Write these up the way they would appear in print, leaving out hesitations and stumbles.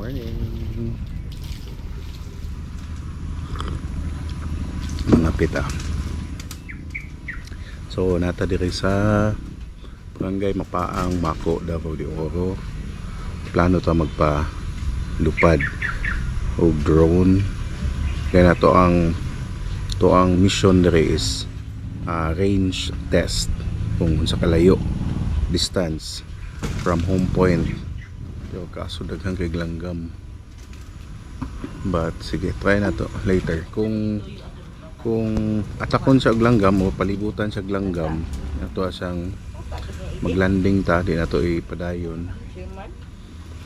morning mga pita. So nata diri sa Barangay Mapaang, Mako, Davao de Oro. Plano ta magpa lupad o drone kaya na to ang mission diri is range test kung unsa kalayo distance from home point. Yo kaso daghang kay langgam, but sige, try na to later. Kung atakon sa langgam o palibutan sa langgam, ato siyang maglanding ta, di na to ipadayon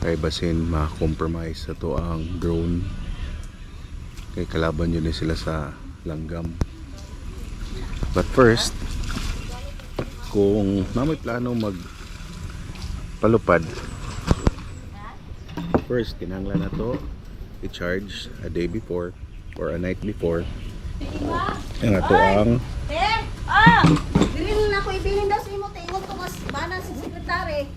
kay basin ma-compromise sa to ang drone kay kalaban yun sila sa langgam. But first, kung may plano magpalupad, first kinahanglan na to i-charge a day before or a night before. Yan ato ang bilhin na ko ibilin daw sa imo tingon ko mas bana si sekretary.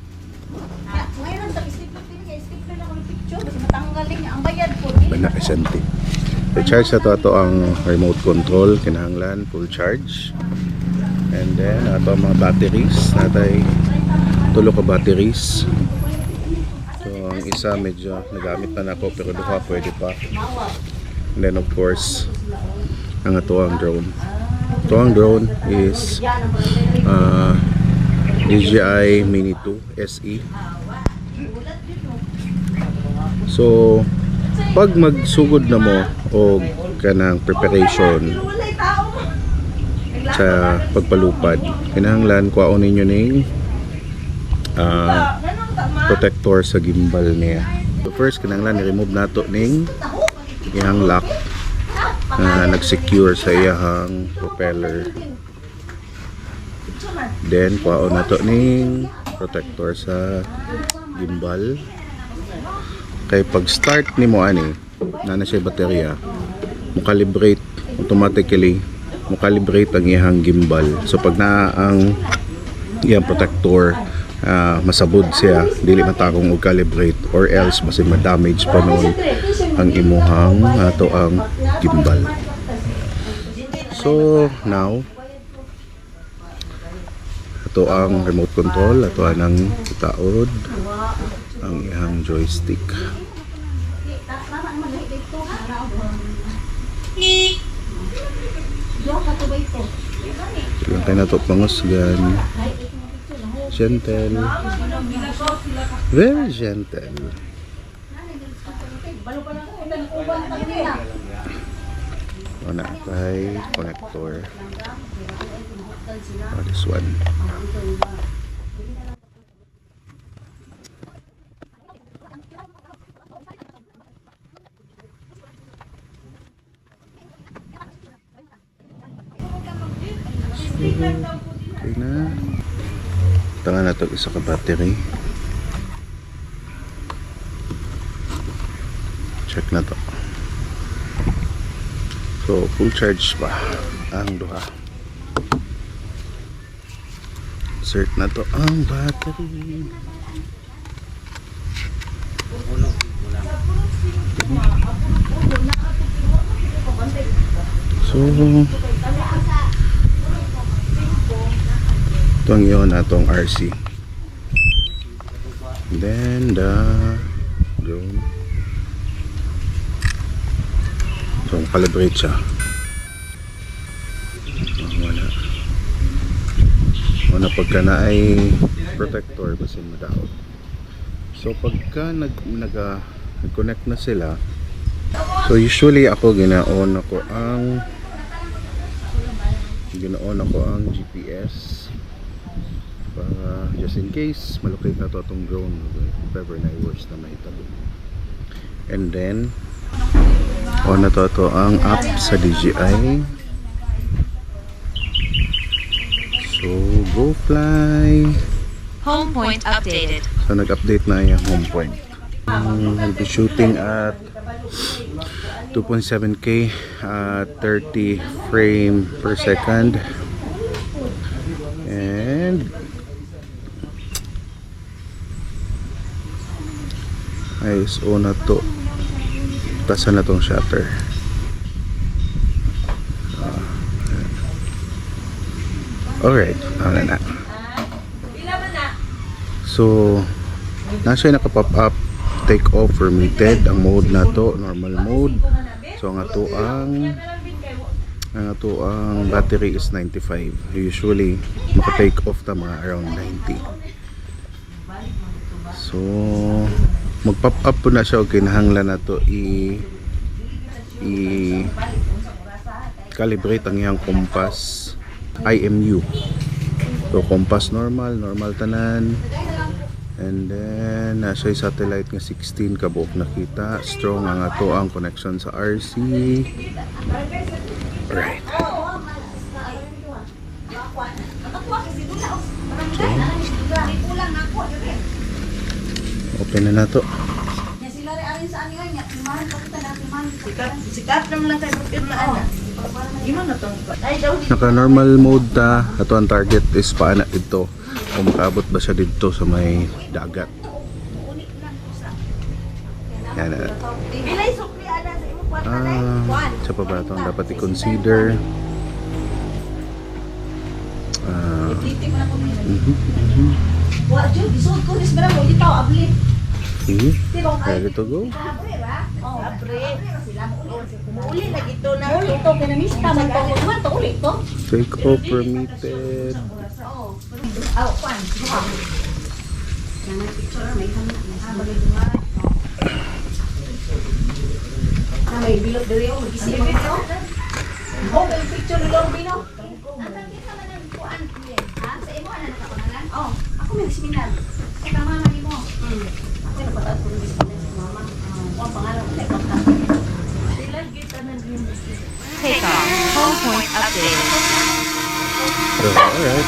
Ngayon ang stipler kay stipler na ko yung picture basta matanggalin niya ang bayad po. bana kasente. I-charge na to ato ang remote control, kinahanglan full charge. And then ato ang mga batteries natay tulo ka batteries. So ang isa medyo nagamit na nako pero duha pwede pa. And then of course ang ato ang drone. Ito ang drone is DJI Mini 2 SE. So pag magsugod na mo o kanang preparation sa pagpalupad, kinahanglan kuhaon ninyo ning protector sa gimbal niya. So first kinahanglan i-remove nato ning iyang lock na nag-secure sa iyang propeller. Then kuhaon nato ning protector sa gimbal. Kay pag start nimo ani na siya baterya, mo-calibrate automatically, mo-calibrate ang iyang gimbal. So pag na ang iyang protector masabod siya, dili matakong og calibrate or else masin ma-damage pa noon ang imuhang ato ang gimbal. So now ato ang remote control, ato ang itaod ang iyang joystick. Lang tayo na ito pangusgan. Gentle. Very gentle. Wala tayo connector. This one. Okay na. Tanga na ito isa ka battery. Check na to. So full charge pa ang duha. Insert na to ang battery. So ito ang yun atong RC. Then the drone. So calibrate siya. Wala pagka na ay protector basin madaot. So pagka nag-connect na sila, so usually ako ginaon ako ang GPS para just in case malocate na to itong drone if ever na i-worst na mahitabo. And then on na to ang app sa DJI. So go fly. Home point updated. So nag-update na yung home point. We'll be shooting at 2.7K at 30 frame per second. And ISO na to. Tasan na tong shutter. Alright, ano na. So, nasa naka-pop up, take off, permitted. Ang mode na to, normal mode. So, ang ato ang battery is 95. Usually, maka-take off ta mga around 90. So, mag-pop up po na siya. Okay, nahanglan na to calibrate ang iyang compass IMU. So, compass normal tanan. And then, nasa satellite nga 16 kabuok nakita. Strong ang ato ang connection sa RC. Right. Open na na to. Sikat naman lang kayo pirmaan. Naka normal mode ta. Ato ang target is paana dito. Kung makaabot ba siya dito sa may dagat. Yan na. Sa pa ba itong dapat i-consider? Sige, ready to go? Uli lagi to na. Uli to kinamista man to. Man to uli to. Take off permitted. Oh, kwan. Nang picture may may bilog diri o magisi mo to. Oh, may picture ni Lord Bino. Ang kita man ang kuan ha? Sa imo ana nakapangalan? Oh, ako may seminar. Sa mama ni mo. Ako na patat ko ni seminar sa mama. Ang pangalan ko ay kontak. Take off. Home point updated. So, alright.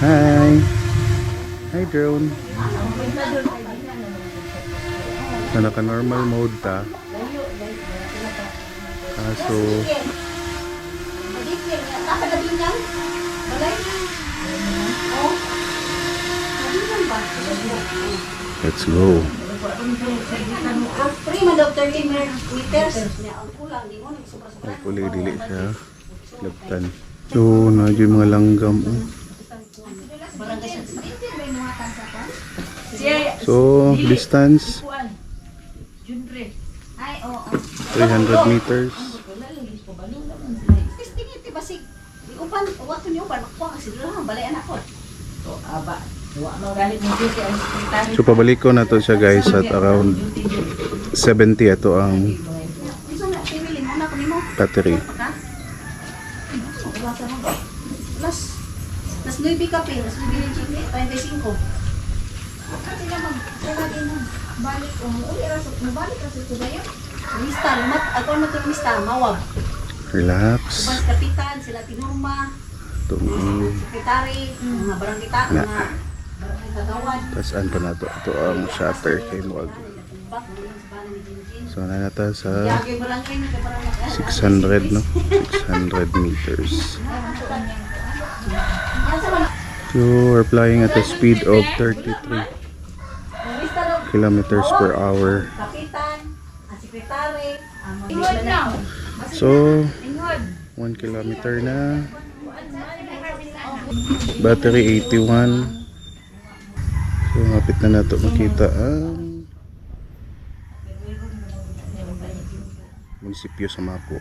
Hi. Hi drone. So, naka-normal mode ta. Kaso, let's go. Hopefully, dili siya labtan. So, nadyo yung mga langgam. So, distance 300 meters. So, pabalik ko na to siya guys at around 70. Ito ang battery. Las 9 kape, las 9 ng chicken, 35. Kasi naman, balik ko, uli rasot, mabalik rasot ko ba yun? Mista, lumat, ako na ito mista, mawag. Relax. Bas kapitan, sila tinurma, sekretary, mga barang kita, mga barang kagawan. Tasan pa na to. Ito ang shutter kay Muag. So, na nata sa 600, no? 600 meters. So, we're flying at a speed of 33 kilometers per hour. So, 1 kilometer na. Battery 81. So, mapit na nato makita ang munisipyo sa Mako.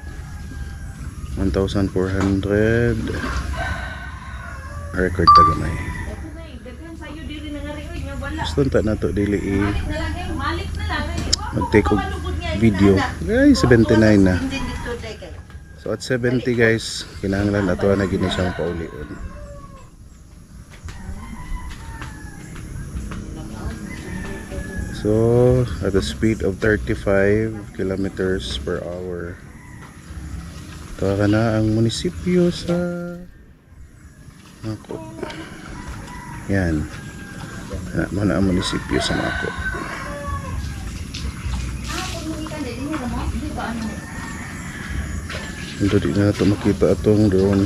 1,400. Record tagamay. Gusto na to dili mag-take og video. Guys, 79 na. So at 70 guys, kinahanglan ato na gini siyang paulion. So at a speed of 35 kilometers per hour. Ito ka na ang munisipyo sa Mako. Yan. Mana ang munisipyo sa Mako. Ito di na ito makita itong drone.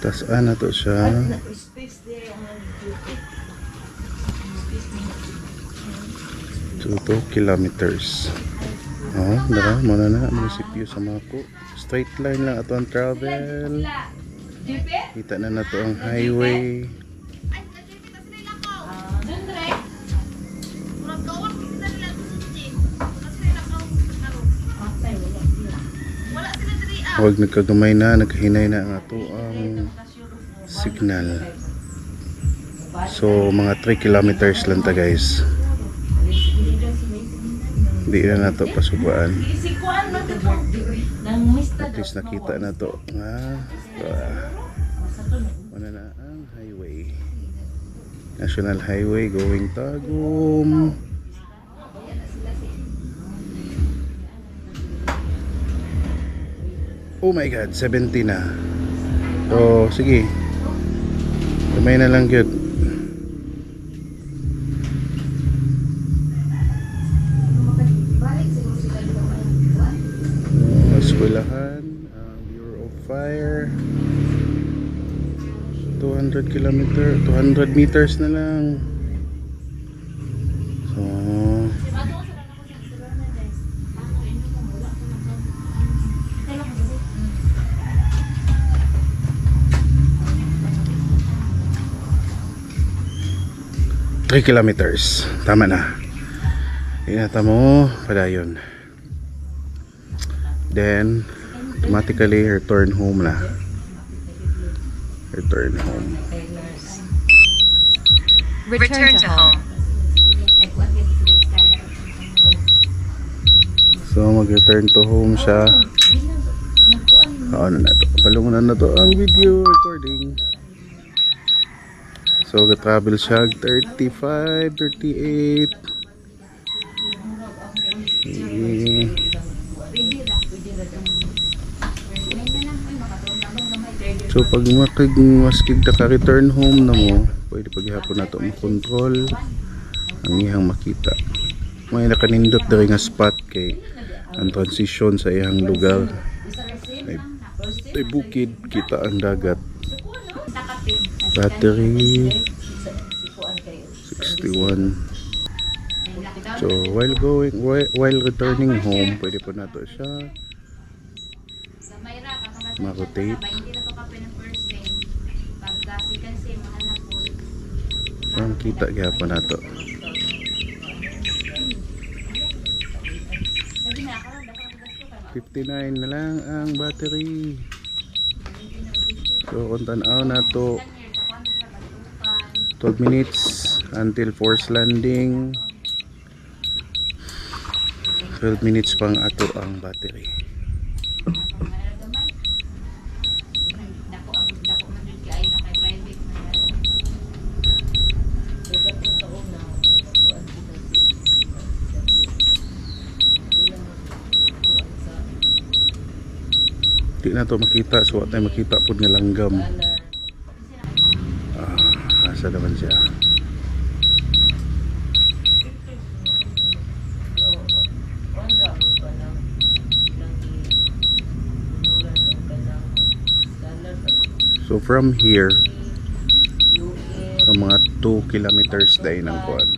Tas na to siya. 2 kilometers. Oh, dara muna na munisipyo sa Mako. Straight line lang ato ang travel. Kita na na to ang highway. Huwag nagkagamay na, nagkahinay na ang ato ang signal. So mga 3 kilometers lang ta guys. Hindi na nato pasubaan. At least nakita na to. Ano na ang highway. National Highway going Tagum. Oh my god, 70 na. So, sige. Kamay na lang yun. Eskwelahan, Bureau of Fire. 200 meters na lang. So, 3 kilometers. Tama na. Inata mo padayon. Then automatically return home na. Return home. Return to home. So mag-return to home siya. Ano na to? Palungunan na to ang video recording. So ga-travel siya 35, 38. So pag maskig naka-return home na mo, pwede paghihapon na to makontrol ang iyang makita. May nakanindot diri nga spot kay ang transition sa iyang lugar. May bukid, kita ang dagat. Battery 61. So while returning home, pwede po na to siya ma-rotate. Ang kita gyapon na to. 59 na lang ang battery. So kung tanaw na to 12 minutes until force landing. 12 minutes pang ato ang battery. Di na to makita, so tayo makita po nga langgam. Asa naman siya. So from here, sa mga 2 kilometers dahil ng kuwan,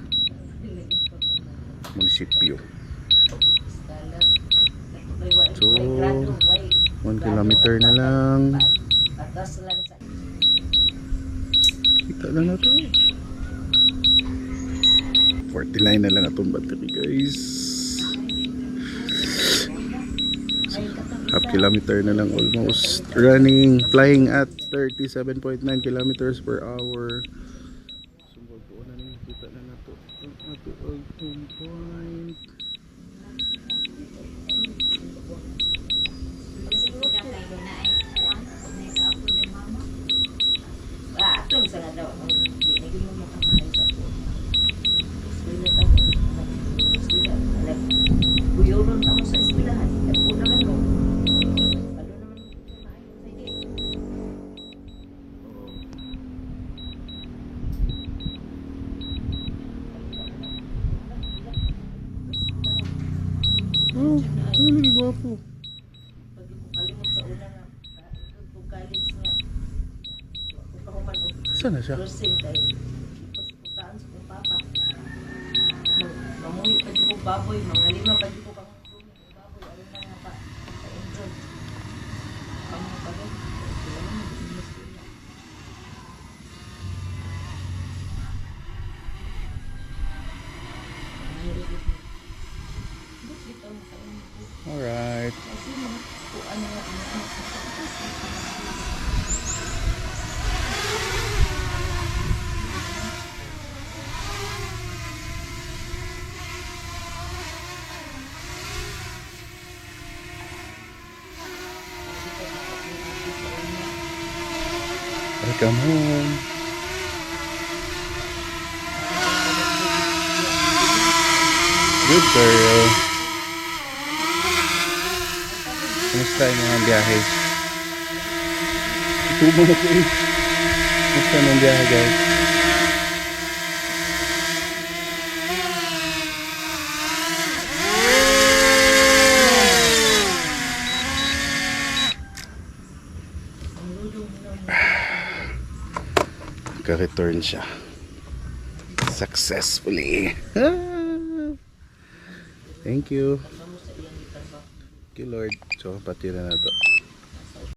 munisipyo. So 1 kilometer na lang. Kita na na to. 49 na lang itong battery guys. Half kilometer na lang almost. Running, flying at 37.9 kilometers per hour. Sumbag po na rin. Kita na na to. Ito ang home point. Oh, ano gwapo. Saan na siya? Mamuhi pa di ko baboy, mga lima pa di ko kang baboy, alin na nga pa, ka-enjoy. Kamu pa rin. Alright. Welcome home. Good girl. Kumusta yung mga biyahe? Itubo na ko eh. Kumusta ng biyahe guys? Naka-return siya. Successfully. Thank you. Thank you Lord. So, patira na to.